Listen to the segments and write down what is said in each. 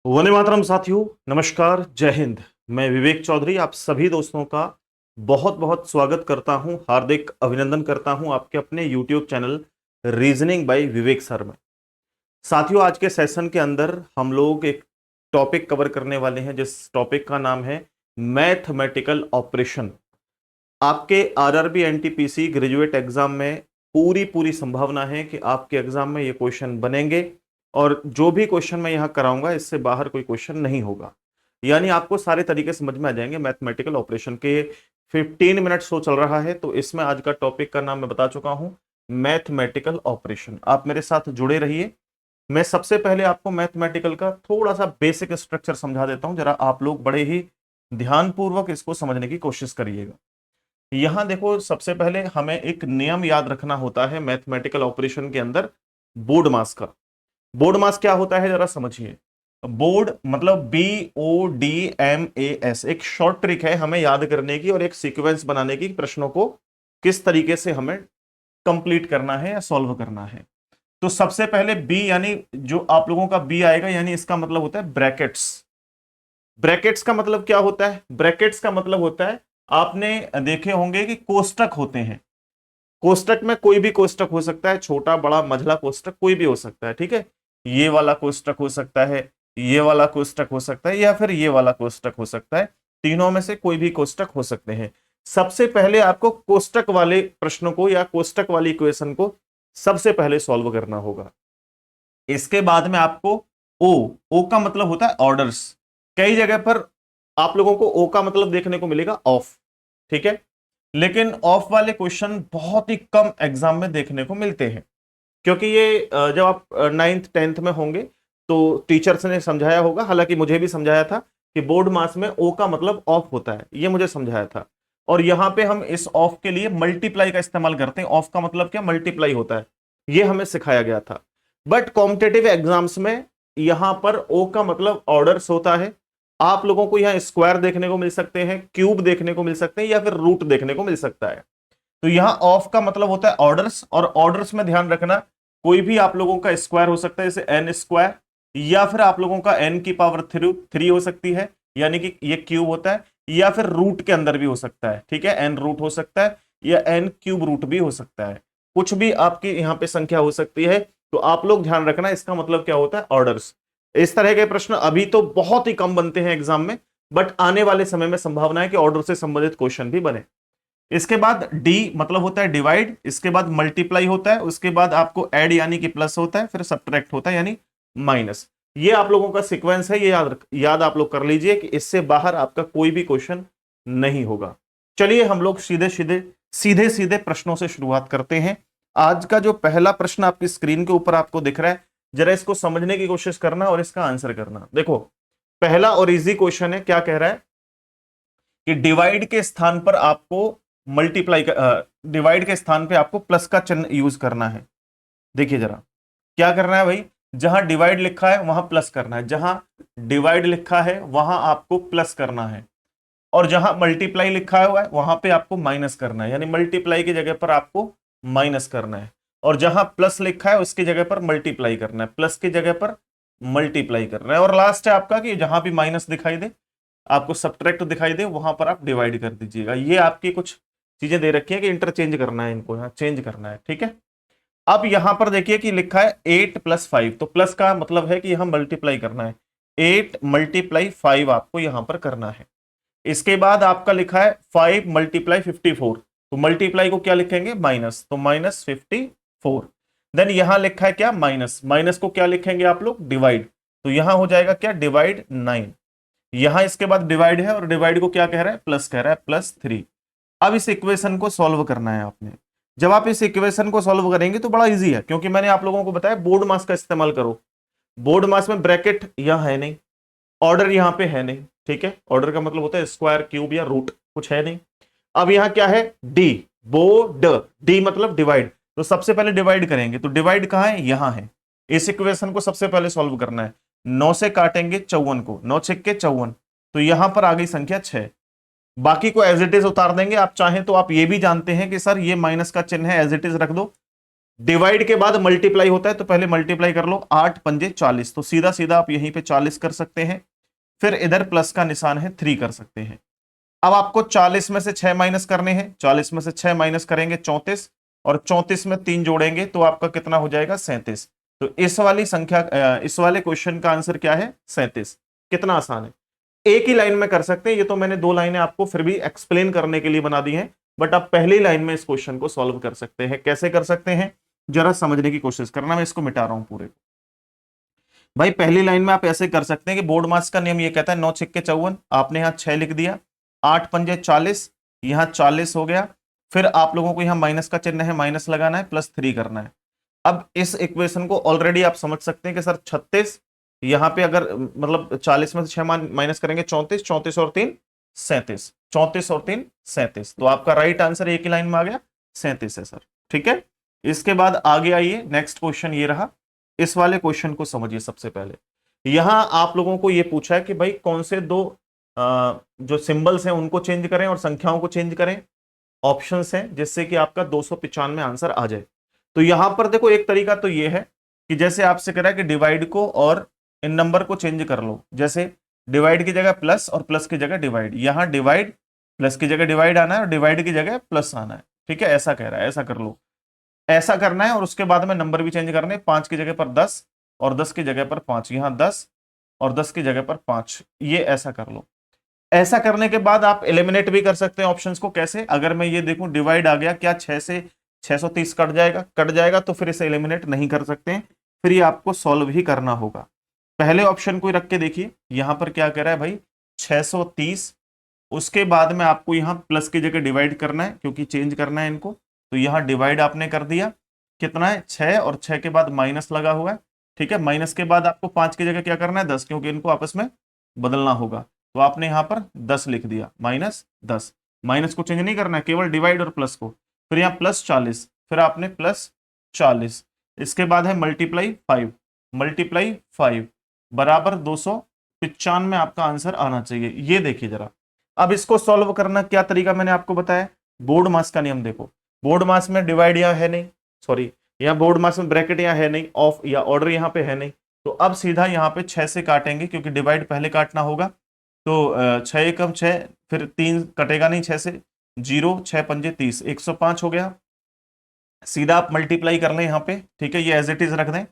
वंदे मातरम साथियों, नमस्कार, जय हिंद। मैं विवेक चौधरी आप सभी दोस्तों का बहुत बहुत स्वागत करता हूं, हार्दिक अभिनंदन करता हूं आपके अपने YouTube चैनल रीजनिंग बाय विवेक सर में। साथियों, आज के सेशन के अंदर हम लोग एक टॉपिक कवर करने वाले हैं जिस टॉपिक का नाम है मैथमेटिकल ऑपरेशन। आपके आरआरबी एनटीपीसी ग्रेजुएट एग्जाम में पूरी पूरी संभावना है कि आपके एग्जाम में ये क्वेश्चन बनेंगे और जो भी क्वेश्चन मैं यहां कराऊंगा इससे बाहर कोई क्वेश्चन नहीं होगा। यानी आपको सारे तरीके समझ में आ जाएंगे मैथमेटिकल ऑपरेशन के। 15 मिनट शो चल रहा है तो इसमें आज का टॉपिक का नाम मैं बता चुका हूं, मैथमेटिकल ऑपरेशन। आप मेरे साथ जुड़े रहिए। मैं सबसे पहले आपको मैथमेटिकल का थोड़ा सा बेसिक स्ट्रक्चर समझा देता हूं, जरा आप लोग बड़े ही ध्यानपूर्वक इसको समझने की कोशिश करिएगा। यहां देखो, सबसे पहले हमें एक नियम याद रखना होता है मैथमेटिकल ऑपरेशन के अंदर, बोर्ड मास का। बोर्ड मास क्या होता है जरा समझिए। बोर्ड मतलब BODMAS एक शॉर्ट ट्रिक है हमें याद करने की और एक सीक्वेंस बनाने की, प्रश्नों को किस तरीके से हमें कंप्लीट करना है या सॉल्व करना है। तो सबसे पहले बी, यानी जो आप लोगों का बी आएगा, यानी इसका मतलब होता है ब्रैकेट्स। ब्रैकेट्स का मतलब क्या होता है? ब्रैकेट्स का मतलब होता है, आपने देखे होंगे कि कोष्टक होते हैं। कोष्टक में कोई भी कोष्टक हो सकता है, छोटा बड़ा मझला कोष्टक कोई भी हो सकता है, ठीक है। ये वाला कोष्टक हो सकता है, ये वाला कोष्टक हो सकता है, या फिर ये वाला कोष्टक हो सकता है। तीनों में से कोई भी कोष्टक हो सकते हैं। सबसे पहले आपको कोष्टक वाले प्रश्नों को या कोष्टक वाली इक्वेशन को सबसे पहले सॉल्व करना होगा। इसके बाद में आपको ओ, ओ का मतलब होता है ऑर्डर्स। कई जगह पर आप लोगों को ओ का मतलब देखने को मिलेगा ऑफ, ठीक है। लेकिन ऑफ वाले क्वेश्चन बहुत ही कम एग्जाम में देखने को मिलते हैं, क्योंकि ये जब आप 9th 10th में होंगे तो टीचर्स ने समझाया होगा, हालांकि मुझे भी समझाया था कि बोर्ड मास में ओ का मतलब ऑफ होता है, ये मुझे समझाया था। और यहां पे हम इस ऑफ के लिए मल्टीप्लाई का इस्तेमाल करते हैं। ऑफ का मतलब क्या? मल्टीप्लाई होता है, ये हमें सिखाया गया था। बट कॉम्पिटेटिव एग्जाम्स में यहां पर ओ का मतलब ऑर्डर्स होता है। आप लोगों को यहां स्क्वायर देखने को मिल सकते हैं, क्यूब देखने को मिल सकते हैं, या फिर रूट देखने को मिल सकता है। तो यहां ऑफ का मतलब होता है ऑर्डर्स, और ऑर्डर्स में ध्यान रखना कोई भी आप लोगों का स्क्वायर हो सकता है, जैसे एन स्क्वायर, या फिर आप लोगों का एन की पावर थ्री हो सकती है, यानी कि ये क्यूब होता है, या फिर रूट के अंदर भी हो सकता है, ठीक है। एन रूट हो सकता है या एन क्यूब रूट भी हो सकता है, कुछ भी आपकी यहां पे संख्या हो सकती है। तो आप लोग ध्यान रखना इसका मतलब क्या होता है, ऑर्डर्स। इस तरह के प्रश्न अभी तो बहुत ही कम बनते हैं एग्जाम में, बट आने वाले समय में संभावना है कि ऑर्डर से संबंधित क्वेश्चन भी बने। इसके बाद डी मतलब होता है डिवाइड, इसके बाद मल्टीप्लाई होता है, उसके बाद आपको ऐड यानी कि प्लस होता है, फिर सब्ट्रैक्ट होता है यानी माइनस। ये आप लोगों का सीक्वेंस है, ये याद आप लोग कर लीजिए कि इससे बाहर आपका कोई भी क्वेश्चन नहीं होगा। चलिए हम लोग सीधे सीधे सीधे सीधे प्रश्नों से शुरुआत करते हैं। आज का जो पहला प्रश्न आपकी स्क्रीन के ऊपर आपको दिख रहा है, जरा इसको समझने की कोशिश करना और इसका आंसर करना। देखो, पहला और इजी क्वेश्चन है। क्या कह रहा है कि डिवाइड के स्थान पर आपको मल्टीप्लाई, डिवाइड के स्थान पे आपको प्लस का चिन्ह यूज करना है। देखिए जरा क्या करना है भाई, जहां डिवाइड लिखा है वहां प्लस करना है, जहां डिवाइड लिखा है वहां आपको प्लस करना है, और जहां मल्टीप्लाई लिखा हुआ है वहां पे आपको माइनस करना है, यानी मल्टीप्लाई की जगह पर आपको माइनस करना है, और जहां प्लस लिखा है उसकी जगह पर मल्टीप्लाई करना है, प्लस की जगह पर मल्टीप्लाई करना है। और लास्ट है आपका कि जहां भी माइनस दिखाई दे, आपको सब्ट्रैक्ट दिखाई दे, वहां पर आप डिवाइड कर दीजिएगा। ये आपकी कुछ चीजें दे रखी है कि इंटरचेंज करना है, इनको यहाँ चेंज करना है, ठीक है। अब यहां पर देखिए कि लिखा है 8 + 5, तो प्लस का मतलब है कि यहां मल्टीप्लाई करना है। 8 × 5 आपको यहां पर करना है। इसके बाद आपका लिखा है 5 × 54, तो मल्टीप्लाई को क्या लिखेंगे? माइनस, तो -54। देन यहां लिखा है क्या? माइनस, माइनस को क्या लिखेंगे आप लोग? डिवाइड, तो यहां हो जाएगा क्या? डिवाइड 9। यहां इसके बाद डिवाइड है, और डिवाइड को क्या कह रहा है? प्लस कह रहा है, +3। अब इस इक्वेशन को सॉल्व करना है आपने। जब आप इस इक्वेशन को सॉल्व करेंगे तो बड़ा इजी है, क्योंकि मैंने आप लोगों को बताया बोर्ड मास का इस्तेमाल करो। बोर्ड मास में ब्रैकेट यहां है नहीं, ऑर्डर यहां पे है नहीं, ठीक है। ऑर्डर का मतलब होता है स्क्वायर, क्यूब या रूट, कुछ है नहीं। अब यहां क्या है? डी, बोर्ड, डी मतलब डिवाइड, तो सबसे पहले डिवाइड करेंगे, तो डिवाइड कहां है? यहां है। इस इक्वेशन को सबसे पहले सॉल्व करना है। 9 से काटेंगे 54 को, 9 छक्के 54, तो यहां पर आ गई संख्या 6। बाकी को एज इट इज उतार देंगे। आप चाहें तो आप ये भी जानते हैं कि सर ये माइनस का चिन्ह है, एज इट इज रख दो। डिवाइड के बाद मल्टीप्लाई होता है, तो पहले मल्टीप्लाई कर लो, 8 पंजे 40, तो सीधा सीधा आप यहीं पे 40 कर सकते हैं। फिर इधर प्लस का निशान है 3 कर सकते हैं। अब आपको 40 में से 6 माइनस करने हैं, 40 में से 6 माइनस करेंगे 34, और 34 में 3 जोड़ेंगे तो आपका कितना हो जाएगा 37। तो इस वाली संख्या, इस वाले क्वेश्चन का आंसर क्या है 37। कितना आसान है, एक ही लाइन में कर सकते हैं। ये तो मैंने 2 लाइनें आपको फिर भी एक्सप्लेन करने के लिए बना दी हैं, बट आप पहली लाइन में इस क्वेश्चन को सॉल्व कर सकते हैं। कैसे कर सकते हैं जरा समझने की कोशिश करना, मैं इसको मिटा रहा हूं पूरे। भाई पहली लाइन में आप ऐसे कर सकते हैं कि बोर्ड मास का नियम ये कहता है 9 छिक्के 54, आपने यहां 6 लिख दिया, 8 पंजे 40, यहां 40 हो गया। फिर आप लोगों को यहां माइनस का चिन्ह है, माइनस लगाना है, +3 करना है। अब इस इक्वेशन को ऑलरेडी आप समझ सकते हैं कि सर 36, यहां पे अगर मतलब 40 में से 6 माइनस करेंगे 34, 34 और 3 37, 34 और 3 37, तो आपका राइट आंसर एक ही लाइन में आ गया 37 है सर। ठीक है, इसके बाद आगे आइए, नेक्स्ट क्वेश्चन ये रहा। इस वाले क्वेश्चन को समझिए। सबसे पहले यहां आप लोगों को यह पूछा है कि भाई कौन से दो जो सिंबल्स हैं उनको चेंज करें और संख्याओं को चेंज करें। ऑप्शंस हैं जिससे कि आपका 295 आंसर आ जाए। तो यहां पर देखो, एक तरीका तो यह है कि जैसे आपसे कह रहा है कि डिवाइड को और इन नंबर को चेंज कर लो। जैसे डिवाइड की जगह प्लस और प्लस की जगह डिवाइड, यहां डिवाइड प्लस की जगह डिवाइड आना है और डिवाइड की जगह प्लस आना है। ठीक है, ऐसा कह रहा है, ऐसा कर लो, ऐसा करना है। और उसके बाद में नंबर भी चेंज करने, 5 की जगह पर 10 और 10 की जगह पर 5, यहां 10 और 10 की जगह पर 5, ये ऐसा कर लो। ऐसा करने के बाद आप एलिमिनेट भी कर सकते हैं ऑप्शंस को। कैसे, अगर मैं ये देखूं डिवाइड आ गया, क्या 6 से 630 कट जाएगा? कट जाएगा, तो फिर इसे एलिमिनेट नहीं कर सकते हैं, फिर ये आपको सॉल्व ही करना होगा। पहले ऑप्शन को रख के देखिए, यहां पर क्या कह रहा है भाई 630, उसके बाद में आपको यहां प्लस की जगह डिवाइड करना है क्योंकि चेंज करना है इनको। तो यहां डिवाइड आपने कर दिया, कितना है 6, और 6 के बाद माइनस लगा हुआ है। ठीक है, माइनस के बाद आपको 5 की जगह क्या करना है 10, क्योंकि इनको आपस में बदलना होगा। तो आपने यहां पर 10 लिख दिया, -10। माइनस को चेंज नहीं करना है, केवल डिवाइड और प्लस को। फिर यहाँ +40, फिर आपने +40, इसके बाद है मल्टीप्लाई 5, मल्टीप्लाई 5 बराबर 295 आपका आंसर आना चाहिए। ये देखिए जरा, अब इसको सॉल्व करना क्या तरीका मैंने आपको बताया। बोर्ड मास का नियम देखो, बोर्ड मास में डिवाइड यहाँ है नहीं, सॉरी यहाँ बोर्ड मास में ब्रैकेट यहाँ है नहीं, ऑफ या ऑर्डर यहाँ पे है नहीं। तो अब सीधा यहाँ पे 6 से काटेंगे क्योंकि डिवाइड पहले काटना होगा। तो 6 एकम 6, फिर 3 कटेगा नहीं 6 से, 0, 6 पंजे 30, 105 हो गया। सीधा आप मल्टीप्लाई कर लें यहाँ पे। ठीक है, ये एज इट इज रख दें।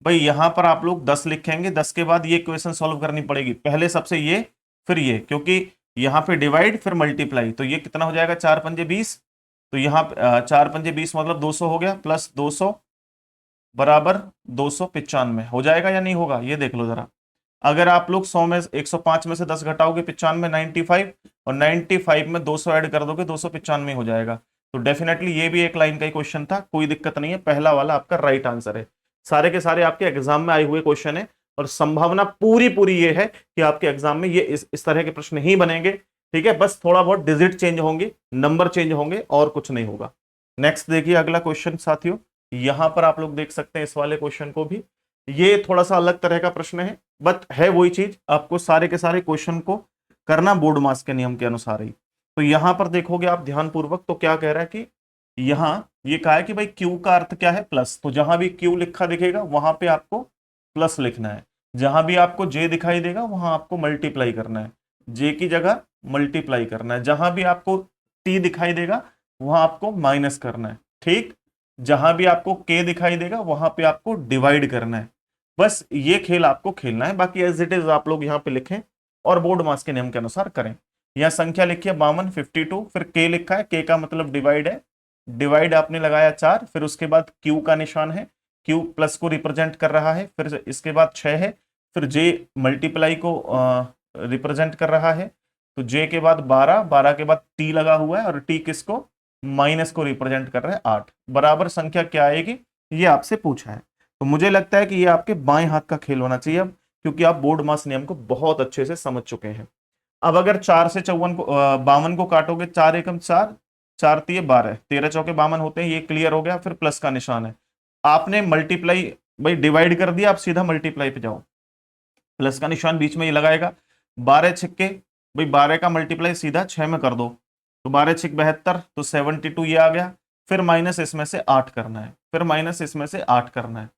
भाई यहाँ पर आप लोग 10 लिखेंगे, 10 के बाद ये इक्वेशन सॉल्व करनी पड़ेगी, पहले सबसे ये फिर ये, क्योंकि यहाँ पे डिवाइड फिर मल्टीप्लाई। तो ये कितना हो जाएगा 4 पंजे 20, तो यहाँ 4 पंजे 20 मतलब 200 हो गया, प्लस 200 बराबर 295 हो जाएगा या नहीं होगा, ये देख लो जरा। अगर आप लोग 100 में 105 में से 10 घटाओगे 95, 95, और 95 में 200 ऐड कर दोगे 295 हो जाएगा। तो डेफिनेटली ये भी एक लाइन का ही क्वेश्चन था, कोई दिक्कत नहीं है, पहला वाला आपका राइट आंसर है। सारे के सारे आपके एग्जाम में आए हुए क्वेश्चन है, और संभावना पूरी पूरी ये है कि आपके एग्जाम में ये इस तरह के प्रश्न ही बनेंगे। ठीक है, बस थोड़ा बहुत डिजिट चेंज होंगे, नंबर चेंज होंगे, और कुछ नहीं होगा। नेक्स्ट देखिए अगला क्वेश्चन साथियों, यहां पर आप लोग देख सकते हैं इस वाले क्वेश्चन को भी। ये थोड़ा सा अलग तरह का प्रश्न है, बट है वही चीज, आपको सारे के सारे क्वेश्चन को करना बोर्ड मास के नियम के अनुसार ही। तो यहां पर देखोगे आप ध्यानपूर्वक, तो क्या कह रहा है कि यहां ये कहा है कि भाई क्यू का अर्थ क्या है प्लस, तो जहां भी क्यू लिखा दिखेगा वहां पे आपको प्लस लिखना है। जहां भी आपको जे दिखाई देगा वहां आपको मल्टीप्लाई करना है, जे की जगह मल्टीप्लाई करना है। जहां भी आपको टी दिखाई देगा वहां आपको माइनस करना है। ठीक, जहां भी आपको के दिखाई देगा वहां पे आपको डिवाइड करना है। बस ये खेल आपको खेलना है, बाकी एज इट इज आप लोग यहाँ पे लिखें और बोर्ड मास के नियम के अनुसार करें। यहाँ संख्या लिखी है 52, 52, फिर के लिखा है, के का मतलब डिवाइड है, डिवाइड आपने लगाया 4, फिर उसके बाद क्यू का निशान है, क्यू प्लस को रिप्रेजेंट कर रहा है, फिर इसके बाद 6 है, फिर जे मल्टीप्लाई को रिप्रेजेंट कर रहा है, तो जे के बाद 12, 12 के बाद टी लगा हुआ है, और टी किसको, माइनस को रिप्रेजेंट कर रहा है 8, बराबर संख्या क्या आएगी ये आपसे पूछा है। तो मुझे लगता है कि ये आपके बाएं हाथ का खेल होना चाहिए अब, क्योंकि आप बोर्ड मास नियम को बहुत अच्छे से समझ चुके हैं। अब अगर 4 से 52 को काटोगे, 4 एकम 4, 4 तिये 12, 13 चौके 52 होते हैं, ये क्लियर हो गया। फिर प्लस का निशान है, आपने मल्टीप्लाई भाई डिवाइड कर दिया, आप सीधा मल्टीप्लाई पे जाओ, प्लस का निशान बीच में ये लगाएगा। 12 छिक्के, भाई 12 का मल्टीप्लाई सीधा 6 में कर दो, तो 12 छिक 72, तो 72 ये आ गया। फिर माइनस इसमें से 8 करना है, फिर माइनस इसमें से 8 करना है।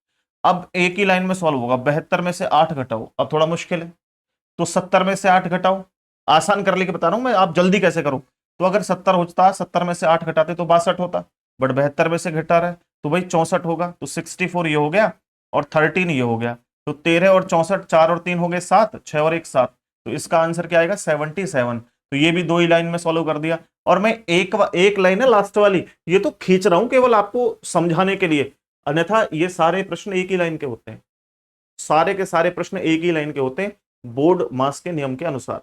अब एक ही लाइन में सॉल्व होगा। 72 में से 8 घटाओ, अब थोड़ा मुश्किल है, तो 70 में से 8 घटाओ। आसान कर लेके बता रहा हूं मैं, आप जल्दी कैसे करो। तो अगर 70 होता, 70 में से 8 घटाते तो 62 होता, बट 72 में से घटा रहा है तो भाई 64 होगा। तो 64 ये हो गया और 13 ये हो गया। तो 13 और 64, 4 और 3 हो गए 7, 6 और 1 7। तो इसका आंसर क्या आएगा? 77। तो ये भी 2 ही लाइन में सॉल्व कर दिया। और मैं एक लाइन है लास्ट वाली, ये तो खींच रहा हूं केवल आपको समझाने के लिए, अन्यथा ये सारे प्रश्न एक ही लाइन के होते हैं। सारे के सारे प्रश्न एक ही लाइन के होते हैं बोर्ड मास के नियम के अनुसार।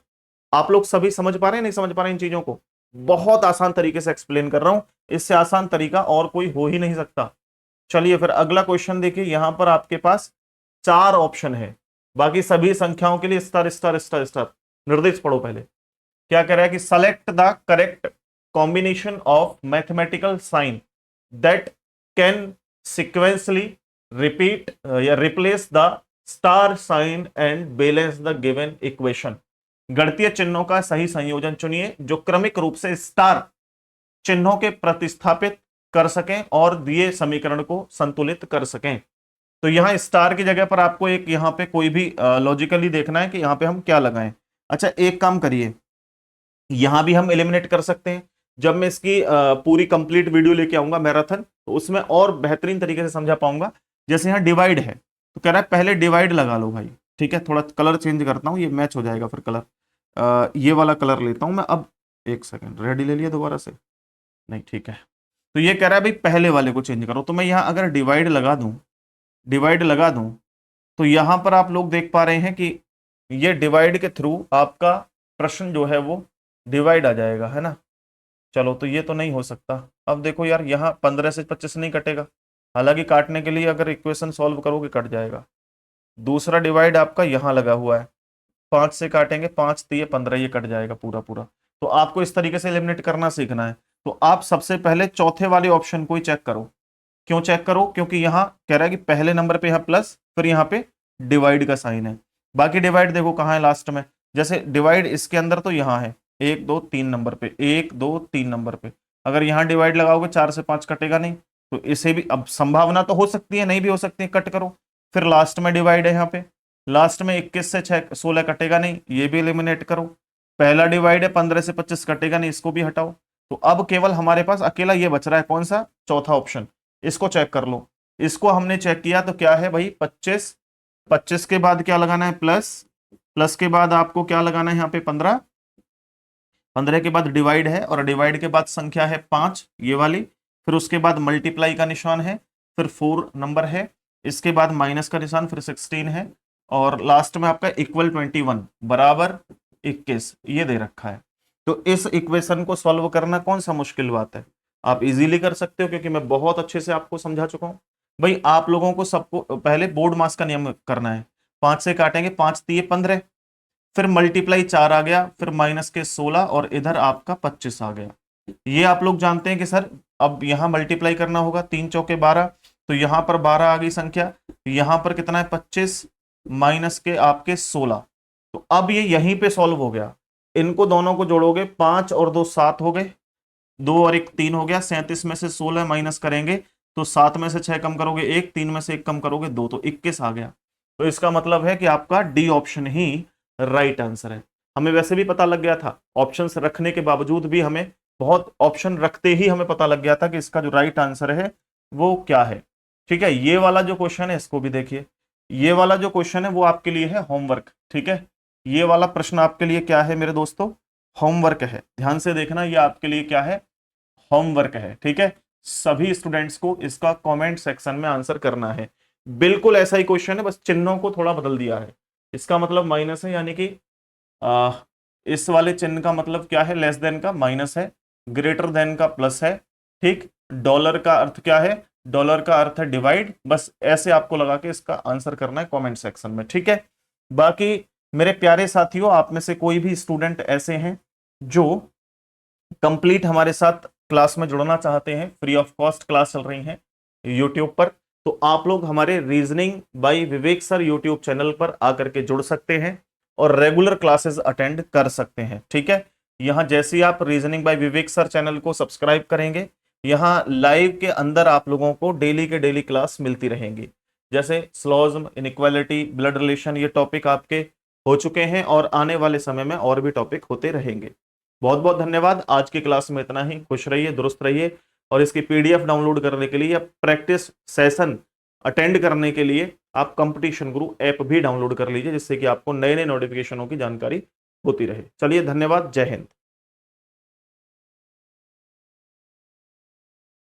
आप लोग सभी समझ पा रहे हैं, नहीं समझ पा रहे हैं इन चीजों को? बहुत आसान तरीके से एक्सप्लेन कर रहा हूं, इससे आसान तरीका और कोई हो ही नहीं सकता। चलिए फिर अगला क्वेश्चन देखिए। यहां पर आपके पास 4 ऑप्शन है, बाकी सभी संख्याओं के लिए स्टार स्टार स्टार स्टार। निर्देश पढ़ो पहले। क्या कह रहा है कि select the correct combination of mathematical sign that can sequentially repeat या replace the star sign and balance the given equation. गणितीय चिन्हों का सही संयोजन चुनिए जो क्रमिक रूप से स्टार चिन्हों के प्रतिस्थापित कर सकें और दिए समीकरण को संतुलित कर सकें। तो यहां स्टार की जगह पर आपको एक यहां पे कोई भी लॉजिकली देखना है कि यहां पे हम क्या लगाएं। अच्छा एक काम करिए, यहां भी हम एलिमिनेट कर सकते हैं। जब मैं इसकी पूरी कंप्लीट वीडियो लेके आऊंगा मैराथन, तो उसमें और बेहतरीन तरीके से समझा पाऊंगा। जैसे यहां डिवाइड है तो कह रहा है पहले डिवाइड लगा लो भाई, ठीक है। थोड़ा कलर चेंज करता हूं, ये मैच हो जाएगा फिर कलर। ये वाला कलर लेता हूं मैं अब। एक सेकेंड, रेडी ले लिया दोबारा से? नहीं, ठीक है। तो ये कह रहा है भाई पहले वाले को चेंज करो। तो मैं यहां अगर डिवाइड लगा दूं, डिवाइड लगा दूं, तो यहां पर आप लोग देख पा रहे हैं कि ये डिवाइड के थ्रू आपका प्रश्न जो है वो डिवाइड आ जाएगा, है ना। चलो तो ये तो नहीं हो सकता। अब देखो यार, यहाँ 15 से 25 नहीं कटेगा, हालांकि काटने के लिए अगर इक्वेशन सॉल्व करोगे कट जाएगा। दूसरा डिवाइड आपका यहाँ लगा हुआ है, 5 से काटेंगे, 5 3 15, ये कट जाएगा पूरा पूरा। तो आपको इस तरीके से एलिमिनेट करना सीखना है। तो आप सबसे पहले चौथे वाले ऑप्शन को ही चेक करो। क्यों चेक करो? क्योंकि यहाँ कह रहा है कि पहले नंबर पे है प्लस, फिर यहाँ पे डिवाइड का साइन है। बाकी डिवाइड देखो कहाँ है लास्ट में। जैसे डिवाइड इसके अंदर तो यहाँ है 1 2 3 नंबर पे, 1 2 3 नंबर पे। अगर यहाँ डिवाइड लगाओगे 4 से 5 कटेगा नहीं, तो इसे भी, अब संभावना तो हो सकती है, नहीं भी हो सकती है, कट करो। फिर लास्ट में डिवाइड है, यहाँ पे लास्ट में 21 से 16 कटेगा नहीं, ये भी एलिमिनेट करो। पहला डिवाइड है 15 से 25 कटेगा नहीं, इसको भी हटाओ। तो अब केवल हमारे पास अकेला ये बच रहा है, कौन सा? चौथा ऑप्शन। इसको चेक कर लो। इसको हमने चेक किया तो क्या है भाई 25, 25 के बाद क्या लगाना है? प्लस, प्लस के बाद आपको क्या लगाना है यहाँ पे? 15, 15 के बाद डिवाइड है, और डिवाइड के बाद संख्या है 5 ये वाली, फिर उसके बाद मल्टीप्लाई का निशान है, फिर 4 नंबर है, इसके बाद माइनस का निशान, फिर 16 है, और लास्ट में आपका इक्वल 21 बराबर 21 ये दे रखा है। तो इस इक्वेशन को सॉल्व करना कौन सा मुश्किल बात है? आप इजीली कर सकते हो, क्योंकि मैं बहुत अच्छे से आपको समझा चुका हूं। भाई आप लोगों को सबको पहले बोर्ड मास का नियम करना है। 5 से काटेंगे, 5 3 15, फिर मल्टीप्लाई 4 आ गया, फिर माइनस के 16, और इधर आपका 25 आ गया। ये आप लोग जानते हैं कि सर अब यहां मल्टीप्लाई करना होगा, 3 चौके 12, तो यहां पर 12 आ गई संख्या, यहां पर कितना है? 25 माइनस के आपके 16। तो अब ये यहीं पे सॉल्व हो गया। इनको दोनों को जोड़ोगे, 5 और 2 7 हो गए, 2 और 1 3 हो गया। 37 में से 16 माइनस करेंगे तो 7 में से 6 कम करोगे 1, 3 में से 1 कम करोगे 2, तो 21 आ गया। तो इसका मतलब है कि आपका डी ऑप्शन ही राइट आंसर है। हमें वैसे भी पता लग गया था, ऑप्शंस रखने के बावजूद भी हमें, बहुत ऑप्शन रखते ही हमें पता लग गया था कि इसका जो राइट आंसर है वो क्या है। ठीक है, ये वाला जो क्वेश्चन है इसको भी देखिए। ये वाला जो क्वेश्चन है वो आपके लिए है होमवर्क। ठीक है, ये वाला प्रश्न आपके लिए क्या है मेरे दोस्तों? होमवर्क है। ध्यान से देखना, ये आपके लिए क्या है? होमवर्क है। ठीक है, सभी स्टूडेंट्स को इसका कमेंट सेक्शन में आंसर करना है। बिल्कुल ऐसा ही क्वेश्चन है, बस चिन्हों को थोड़ा बदल दिया है। इसका मतलब माइनस है, यानी कि इस वाले चिन्ह का मतलब क्या है? लेस देन का माइनस है, ग्रेटर देन का प्लस है। ठीक, डॉलर का अर्थ क्या है? डॉलर का अर्थ है डिवाइड। बस ऐसे आपको लगा के इसका आंसर करना है कमेंट सेक्शन में। ठीक है, बाकी मेरे प्यारे साथियों, आप में से कोई भी स्टूडेंट ऐसे हैं जो कंप्लीट हमारे साथ क्लास में जुड़ना चाहते हैं, फ्री ऑफ कॉस्ट क्लास चल रही है यूट्यूब पर, तो आप लोग हमारे रीजनिंग बाय विवेक सर यूट्यूब चैनल पर आकर के जुड़ सकते हैं और रेगुलर क्लासेस अटेंड कर सकते हैं। ठीक है, यहां जैसे ही आप रीजनिंग बाय विवेक सर चैनल को सब्सक्राइब करेंगे, यहाँ लाइव के अंदर आप लोगों को डेली के डेली क्लास मिलती रहेंगी। जैसे स्लॉज्म, इनइक्वालिटी, ब्लड रिलेशन, ये टॉपिक आपके हो चुके हैं और आने वाले समय में और भी टॉपिक होते रहेंगे। बहुत बहुत धन्यवाद। आज की क्लास में इतना ही। खुश रहिए, दुरुस्त रहिए। और इसकी पीडीएफ डाउनलोड करने के लिए या प्रैक्टिस सेशन अटेंड करने के लिए आप कंपटीशन गुरु ऐप भी डाउनलोड कर लीजिए, जिससे कि आपको नए नए नोटिफिकेशनों की जानकारी होती रहे। चलिए, धन्यवाद। जय हिंद।